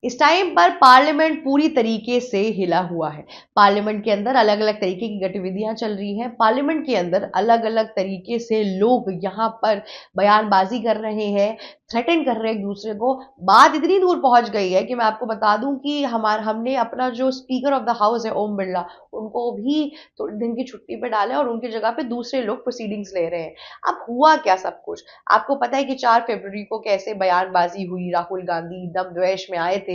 इस टाइम पर पार्लियामेंट पूरी तरीके से हिला हुआ है। पार्लियामेंट के अंदर अलग अलग तरीके की गतिविधियां चल रही हैं। पार्लियामेंट के अंदर अलग अलग तरीके से लोग यहाँ पर बयानबाजी कर रहे हैं, थ्रेटन कर रहे हैं एक दूसरे को। बात इतनी दूर पहुंच गई है कि मैं आपको बता दूं कि हमने अपना जो स्पीकर ऑफ द हाउस है ओम बिरला, उनको भी थोड़े दिन की छुट्टी पे डाला है और उनकी जगह पे दूसरे लोग प्रोसीडिंग्स ले रहे हैं। अब हुआ क्या सब कुछ आपको पता है कि 4 फरवरी को कैसे बयानबाजी हुई, राहुल गांधी दम द्वेष में आए थे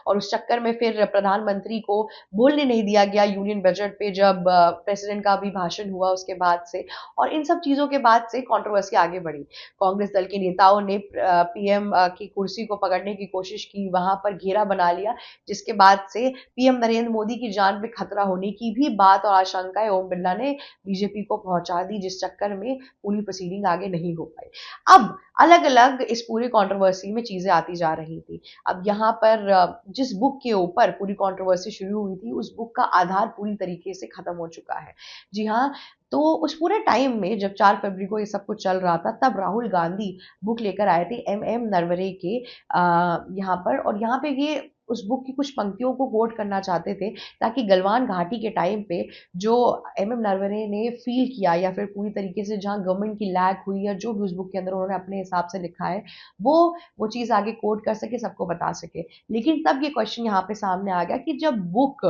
और उस चक्कर में फिर प्रधानमंत्री को बोलने नहीं दिया गया यूनियन बजट पे जब प्रेसिडेंट का भी भाषण हुआ उसके बाद से। और इन सब चीजों के बाद से कंट्रोवर्सी आगे बढ़ी। कांग्रेस दल के नेताओं ने पीएम की कुर्सी को पकड़ने की कोशिश की, वहां पर घेरा बना लिया, जिसके बाद से पीएम नरेंद्र मोदी की जान पे खतरा होने की भी बात और आशंकाएं ओम बिरला ने बीजेपी को पहुंचा दी, जिस चक्कर में पूरी प्रोसीडिंग आगे नहीं हो पाई। अब अलग अलग इस पूरी कंट्रोवर्सी में चीजें आती जा रही थी। अब यहाँ पर जिस बुक के ऊपर पूरी कंट्रोवर्सी शुरू हुई थी उस बुक का आधार पूरी तरीके से खत्म हो चुका है। जी हाँ, तो उस पूरे टाइम में जब 4 फरवरी को ये सब कुछ चल रहा था तब राहुल गांधी बुक लेकर आए थे एम नरवरे के यहाँ पर। और यहाँ पे ये उस बुक की कुछ पंक्तियों को कोट करना चाहते थे ताकि गलवान घाटी के टाइम पे जो एम नरवरे ने फील किया या फिर पूरी तरीके से जहां गवर्नमेंट की लैग हुई या जो भी उस बुक के अंदर उन्होंने अपने हिसाब से लिखा है वो वो चीज आगे कोट कर सके, सबको बता सके। लेकिन तब ये क्वेश्चन यहाँ पे सामने आ गया कि जब बुक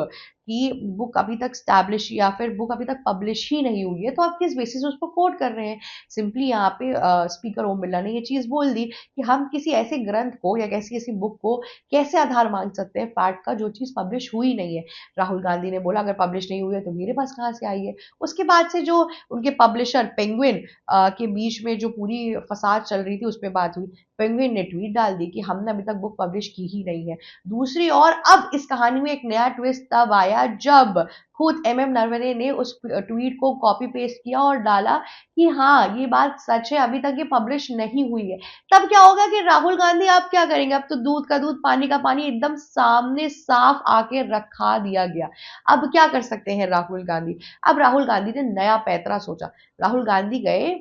अभी तक स्टैब्लिश या फिर बुक अभी तक पब्लिश ही नहीं हुई है तो आप किस बेसिस उसको कोट कर रहे हैं। सिंपली यहाँ पे स्पीकर ओम बिरला ने ये चीज बोल दी कि हम किसी ऐसे ग्रंथ को या कैसी ऐसी बुक को कैसे आधार मान सकते हैं फैक्ट का जो चीज पब्लिश हुई नहीं है। राहुल गांधी ने बोला अगर पब्लिश नहीं हुई है तो मेरे पास कहाँ से आई है। उसके बाद से जो उनके पब्लिशर पेंगुइन के बीच में जो पूरी फसाद चल रही थी उस पर बात हुई। पेंगुइन ने ट्वीट डाल दी कि हमने अभी तक बुक पब्लिश की ही नहीं है। दूसरी ओर अब इस कहानी में एक नया ट्विस्ट तब आया जब खुद नरवरे ने उस ट्वीट को कॉपी पेस्ट किया और डाला कि हाँ ये बात सच है, अभी तक ये पब्लिश नहीं हुई है। तब क्या होगा कि राहुल गांधी आप क्या करेंगे, अब तो दूध का दूध पानी का पानी एकदम सामने साफ आके रखा दिया गया। अब क्या कर सकते हैं राहुल गांधी। अब राहुल गांधी ने नया पैतरा सोचा। राहुल गांधी गए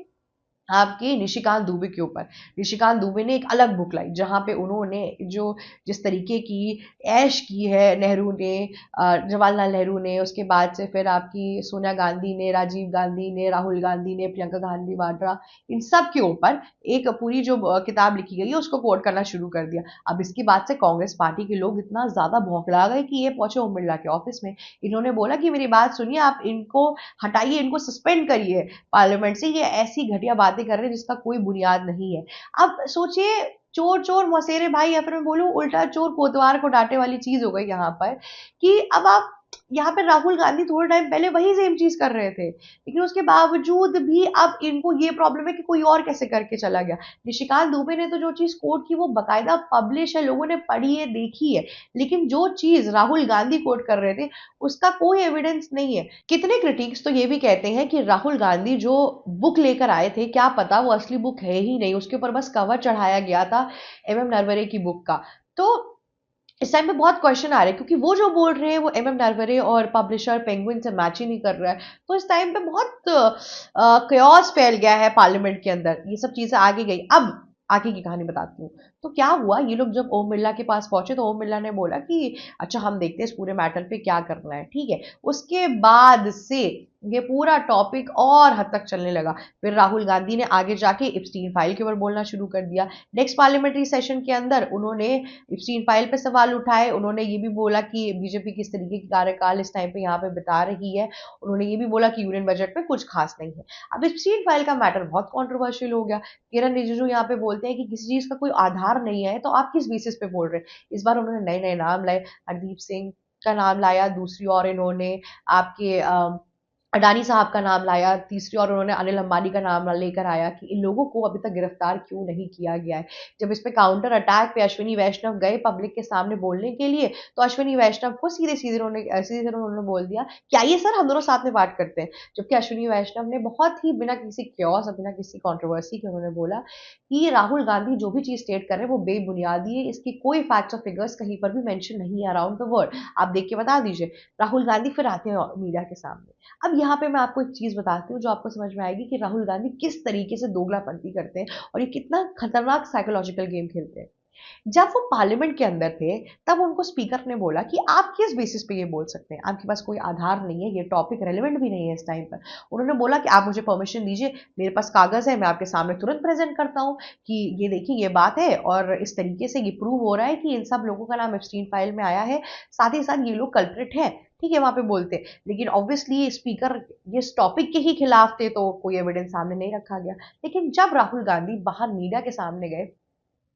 आपके निशिकांत दुबे के ऊपर। निशिकांत दुबे ने एक अलग बुक लाई जहां पे उन्होंने जो जिस तरीके की ऐश की है नेहरू ने, जवाहरलाल नेहरू ने, उसके बाद से फिर आपकी सोनिया गांधी ने, राजीव गांधी ने, राहुल गांधी ने, प्रियंका गांधी वाड्रा, इन सब के ऊपर एक पूरी जो किताब लिखी गई है उसको कोट करना शुरू कर दिया। अब इसकी बात से कांग्रेस पार्टी के लोग इतना ज्यादा भौंकला गए कि ये पहुंचे ओम बिरला के ऑफिस में। इन्होंने बोला कि मेरी बात सुनिए, आप इनको हटाइए, इनको सस्पेंड करिए पार्लियामेंट से, ये ऐसी घटिया बातें कर रहे हैं जिसका कोई बुनियाद नहीं है। अब सोचिए, चोर चोर मौसेरे भाई, या फिर मैं बोलूं उल्टा चोर कोतवाल को डांटे वाली चीज हो गई यहाँ पर कि अब आप यहाँ पे राहुल गांधी थोड़े टाइम पहले वही सेम चीज कर रहे थे लेकिन उसके बावजूद भी अब इनको ये प्रॉब्लम है कि कोई और कैसे करके चला गया। निशिकांत दुबे ने तो जो चीज कोट की वो बकायदा पब्लिश है, लोगों ने पढ़ी है, देखी है, लेकिन जो चीज राहुल गांधी कोट कर रहे थे उसका कोई एविडेंस नहीं है। कितने क्रिटिक्स तो ये भी कहते हैं कि राहुल गांधी जो बुक लेकर आए थे क्या पता वो असली बुक है ही नहीं, उसके ऊपर बस कवर चढ़ाया गया था नरवरे की बुक का। तो इस टाइम पे बहुत क्वेश्चन आ रहे हैं क्योंकि वो जो बोल रहे हैं वो नरवरे और पब्लिशर पेंगुइन से मैच ही नहीं कर रहा है। तो इस टाइम पे बहुत कयास फैल गया है पार्लियामेंट के अंदर, ये सब चीजें आगे गई। अब आगे की कहानी बताती हूँ। तो क्या हुआ, ये लोग जब ओम बिरला के पास पहुंचे तो ओम बिरला ने बोला कि अच्छा हम देखते हैं इस पूरे मैटर पे क्या करना है, ठीक है। उसके बाद से ये पूरा टॉपिक और हद तक चलने लगा। फिर राहुल गांधी ने आगे जाके इप्स्टीन फाइल के ऊपर बोलना शुरू कर दिया। नेक्स्ट पार्लियामेंट्री सेशन के अंदर उन्होंने इप्स्टीन फाइल पे सवाल उठाए। उन्होंने ये भी बोला कि बीजेपी किस तरीके की कार्यकाल इस टाइम पे यहाँ पे बिता रही है। उन्होंने ये भी बोला कि यूनियन बजट में कुछ खास नहीं है। अब इप्स्टीन फाइल का मैटर बहुत कॉन्ट्रोवर्शियल हो गया। किरण रिजिजू यहाँ पे बोलते हैं कि किसी चीज का कोई आधार नहीं है तो आप किस बेसिस पे बोल रहे हैं। इस बार उन्होंने नए नए नाम लाए, हरदीप सिंह का नाम लाया, दूसरी ओर इन्होंने आपके अडानी साहब का नाम लाया, तीसरी ओर उन्होंने अनिल अंबानी का नाम लेकर आया कि इन लोगों को अभी तक गिरफ्तार क्यों नहीं किया गया है। जब इस पे काउंटर अटैक पे अश्विनी वैष्णव गए पब्लिक के सामने बोलने के लिए तो अश्विनी वैष्णव को सीधे उन्होंने बोल दिया कि आइए सर हम दोनों साथ में बात करते हैं। जबकि अश्विनी वैष्णव ने बहुत ही बिना किसी क्योस और बिना किसी कंट्रोवर्सी के उन्होंने बोला कि राहुल गांधी जो भी चीज स्टेट कर रहे हैं वो बेबुनियादी है, इसकी कोई फैक्ट्स और फिगर्स कहीं पर भी मेंशन नहीं है अराउंड द वर्ल्ड, आप देख के बता दीजिए। राहुल गांधी फिर आते हैं मीडिया के सामने। अब यहाँ पे मैं आपको एक चीज बताती हूँ जो आपको समझ में आएगी कि राहुल गांधी किस तरीके से दोगलापंती करते हैं और ये कितना खतरनाक साइकोलॉजिकल गेम खेलते हैं। जब वो पार्लियामेंट के अंदर थे, तब उनको स्पीकर ने बोला कि आप किस बेसिस पे ये बोल सकते हैं, आपके पास कोई आधार नहीं है, ये टॉपिक रेलिवेंट भी नहीं है इस टाइम पर। उन्होंने बोला कि आप मुझे परमिशन दीजिए, मेरे पास कागज है, मैं आपके सामने तुरंत प्रेजेंट करता हूँ कि ये देखिए ये बात है और इस तरीके से ये प्रूव हो रहा है कि इन सब लोगों का नाम एप्स्टीन फाइल में आया है, साथ ही साथ ये लोग कल्प्रिट हैं। ठीक है, वहां पे बोलते, लेकिन ऑब्वियसली स्पीकर ये इस टॉपिक के ही खिलाफ थे, तो कोई एविडेंस सामने नहीं रखा गया। लेकिन जब राहुल गांधी बाहर मीडिया के सामने गए,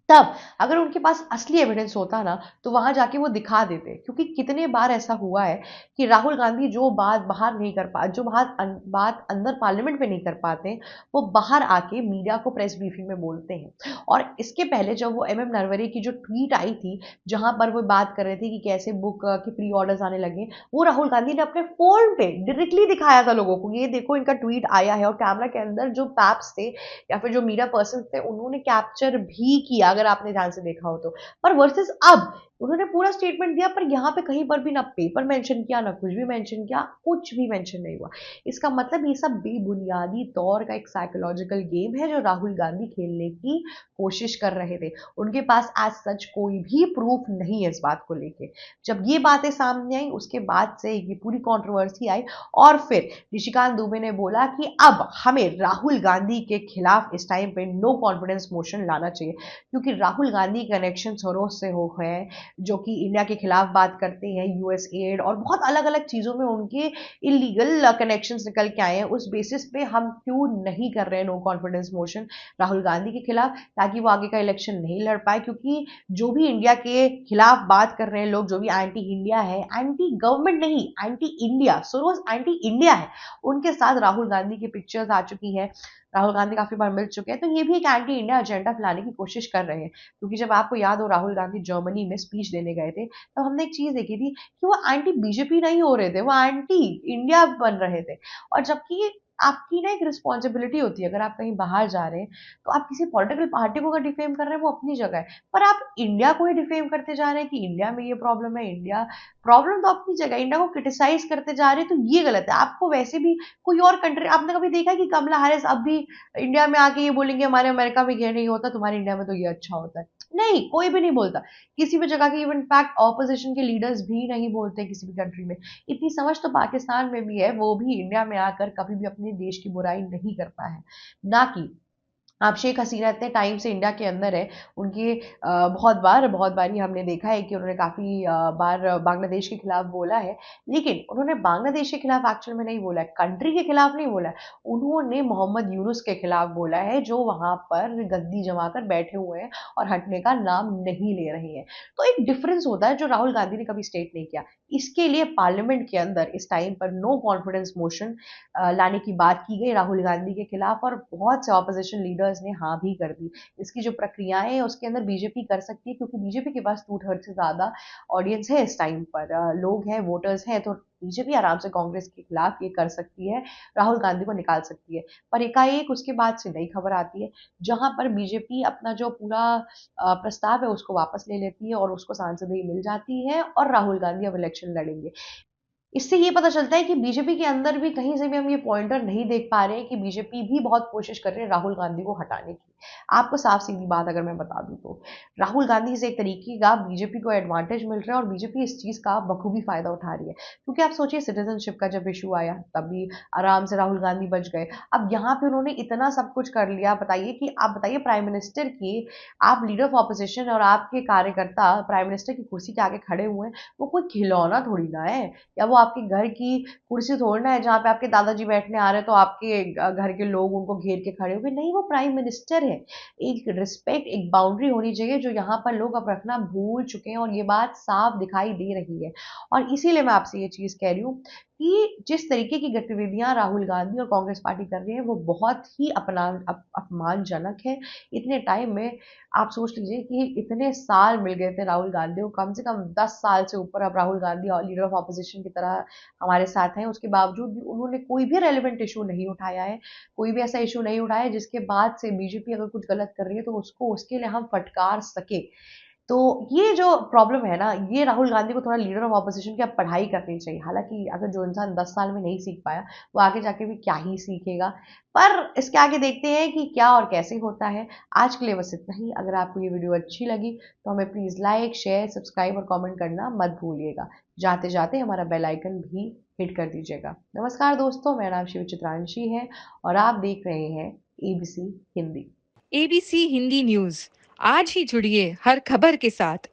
तब अगर उनके पास असली एविडेंस होता ना, तो वहां जाके वो दिखा देते। क्योंकि कितने बार ऐसा हुआ है कि राहुल गांधी जो बात बाहर नहीं कर पा, जो बात अंदर पार्लियामेंट में नहीं कर पाते, वो बाहर आके मीडिया को प्रेस ब्रीफिंग में बोलते हैं। और इसके पहले जब वो एमएम नरवरे की जो ट्वीट आई थी, जहां पर वो बात कर रहे थे कि कैसे बुक के प्री ऑर्डर्स आने लगे, वो राहुल गांधी ने अपने फोन पे डायरेक्टली दिखाया था लोगों को, ये देखो इनका ट्वीट आया है। और कैमरा के अंदर जो पैप्स थे या फिर जो मीडिया पर्सन थे, उन्होंने कैप्चर भी किया, अगर आपने ध्यान से देखा हो तो। पर वर्सेस अब उन्होंने पूरा स्टेटमेंट दिया, पर यहाँ पे कहीं पर भी ना पेपर मेंशन किया, ना कुछ भी मेंशन किया, कुछ भी मेंशन नहीं हुआ। इसका मतलब ये सब बेबुनियादी तौर का एक साइकोलॉजिकल गेम है जो राहुल गांधी खेलने की कोशिश कर रहे थे। उनके पास एज सच कोई भी प्रूफ नहीं है इस बात को लेके। जब ये बातें सामने आई, उसके बाद से ये पूरी कंट्रोवर्सी आई, और फिर निशिकांत दुबे ने बोला कि अब हमें राहुल गांधी के खिलाफ इस टाइम पे नो कॉन्फिडेंस मोशन लाना चाहिए, क्योंकि राहुल गांधी कनेक्शन सरोज से हो गए, जो कि इंडिया के खिलाफ बात करते हैं, यूएस एड और बहुत अलग अलग चीजों में उनके इलीगल कनेक्शंस निकल के आए हैं। उस बेसिस पे हम क्यों नहीं कर रहे हैं no confidence motion Rahul Gandhi के खिलाफ, ताकि वो आगे का इलेक्शन नहीं लड़ पाए। क्योंकि जो भी इंडिया के खिलाफ बात कर रहे हैं लोग, जो भी एंटी इंडिया है, एंटी गवर्नमेंट नहीं, anti India, Saroj anti India है, उनके साथ राहुल गांधी की पिक्चर्स आ चुकी है, राहुल गांधी काफी बार मिल चुके हैं। तो ये भी एक एंटी इंडिया एजेंडा फैलाने की कोशिश कर रहे हैं। क्योंकि जब आपको याद हो, राहुल गांधी जर्मनी में स्पीच देने गए थे, तब हमने एक चीज देखी थी कि वो एंटी बीजेपी नहीं हो रहे थे, वो एंटी इंडिया बन रहे थे। और जबकि आपकी ना एक रिस्पॉन्सिबिलिटी होती है, अगर आप कहीं बाहर जा रहे हैं, तो आप किसी पॉलिटिकल पार्टी को अगर डिफेम कर रहे हैं, वो अपनी जगह है, पर आप इंडिया को ही डिफेम करते जा रहे हैं कि इंडिया में ये प्रॉब्लम है। इंडिया प्रॉब्लम तो अपनी जगह, इंडिया को क्रिटिसाइज करते जा रहे हैं, तो ये गलत है। आपको वैसे भी कोई और कंट्री, आपने कभी देखा है कि कमला हैरिस अब भी इंडिया में आके ये बोलेंगे हमारे अमेरिका में ये नहीं होता, तुम्हारे इंडिया में तो ये अच्छा होता है? नहीं, कोई भी नहीं बोलता। किसी भी जगह के इवन फैक्ट ऑपोजिशन के लीडर्स भी नहीं बोलते किसी भी कंट्री में। इतनी समझ तो पाकिस्तान में भी है, वो भी इंडिया में आकर कभी भी अपने देश की बुराई नहीं करता है। ना कि आप शेख हसीना इतने टाइम से इंडिया के अंदर है, उनके बहुत बार ही हमने देखा है कि उन्होंने काफी बार बांग्लादेश के खिलाफ बोला है। लेकिन उन्होंने बांग्लादेश के खिलाफ एक्चुअल में नहीं बोला है, कंट्री के खिलाफ नहीं बोला है, उन्होंने मोहम्मद यूनुस के खिलाफ बोला है, जो वहां पर गद्दी जमाकर बैठे हुए हैं और हटने का नाम नहीं ले रहे हैं। तो एक डिफरेंस होता है जो राहुल गांधी ने कभी स्टेट नहीं किया। इसके लिए पार्लियामेंट के अंदर इस टाइम पर नो कॉन्फिडेंस मोशन लाने की बात की गई राहुल गांधी के खिलाफ, और बहुत से ऑपोजिशन लीडर्स ने हाँ भी कर दी। इसकी जो प्रक्रियाएं हैं उसके अंदर बीजेपी कर सकती है, क्योंकि बीजेपी के पास 2/3 से ज्यादा ऑडियंस है इस टाइम पर, लोग हैं, वोटर्स हैं, तो बीजेपी आराम से कांग्रेस के खिलाफ ये कर सकती है, राहुल गांधी को निकाल सकती है। पर एकाएक उसके बाद से नई खबर आती है, जहां पर बीजेपी अपना जो पूरा प्रस्ताव है उसको वापस ले लेती है और उसको सांसदगी मिल जाती है, और राहुल गांधी अब इलेक्शन लड़ेंगे। इससे ये पता चलता है कि बीजेपी के अंदर भी कहीं से भी हम ये पॉइंटर नहीं देख पा रहे हैं कि बीजेपी भी बहुत कोशिश कर रही है राहुल गांधी को हटाने की। आपको साफ सीधी बात अगर मैं बता दूं, तो राहुल गांधी से एक तरीके का बीजेपी को एडवांटेज मिल रहा है, और बीजेपी इस चीज का बखूबी फायदा उठा रही है। क्योंकि आप सोचिए, सिटीजनशिप का जब इशू आया, तब भी आराम से राहुल गांधी बच गए। अब यहाँ पे उन्होंने इतना सब कुछ कर लिया। बताइए कि आप बताइए, प्राइम मिनिस्टर की, आप लीडर ऑफ ऑपोजिशन और आपके कार्यकर्ता प्राइम मिनिस्टर की कुर्सी के आगे खड़े हुए हैं, वो कोई खिलौना थोड़ी ना है, या वो आपके घर की कुर्सी थोड़ना है जहां पे आपके दादाजी बैठने आ रहे हैं तो आपके घर के लोग उनको घेर के खड़े हो गए। नहीं, वो प्राइम मिनिस्टर है। एक रिस्पेक्ट, एक बाउंड्री होनी चाहिए, जो यहाँ पर लोग अब रखना भूल चुके हैं, और ये बात साफ दिखाई दे रही है। और इसीलिए मैं आपसे ये चीज कह रही हूँ कि जिस तरीके की गतिविधियां राहुल गांधी और कांग्रेस पार्टी कर रही है, वो बहुत ही अपमानजनक है। इतने टाइम में आप सोच लीजिए कि इतने साल मिल गए थे राहुल गांधी को, कम से कम 10 साल से ऊपर अब राहुल गांधी और लीडर ऑफ ऑपोजिशन की तरह हमारे साथ हैं। उसके बावजूद भी उन्होंने कोई भी रेलिवेंट इशू नहीं उठाया है, कोई भी ऐसा इशू नहीं उठाया जिसके बाद से बीजेपी अगर कुछ गलत कर रही है तो उसको, उसके लिए हम फटकार सके। तो ये जो प्रॉब्लम है ना, ये राहुल गांधी को थोड़ा लीडर ऑफ ऑपोजिशन की अब पढ़ाई करनी चाहिए। हालांकि अगर जो इंसान 10 साल में नहीं सीख पाया, वो आगे जाके भी क्या ही सीखेगा। पर इसके आगे देखते हैं कि क्या और कैसे होता है। आज के लिए बस इतना ही। अगर आपको ये वीडियो अच्छी लगी तो हमें प्लीज़ लाइक, शेयर, सब्सक्राइब और कमेंट करना मत भूलिएगा। जाते जाते हमारा बेल आइकन भी हिट कर दीजिएगा। नमस्कार दोस्तों, मेरा नाम शिव चित्रांशी है और आप देख रहे हैं ABC Hindi. ABC Hindi news. आज ही जुड़िए हर खबर के साथ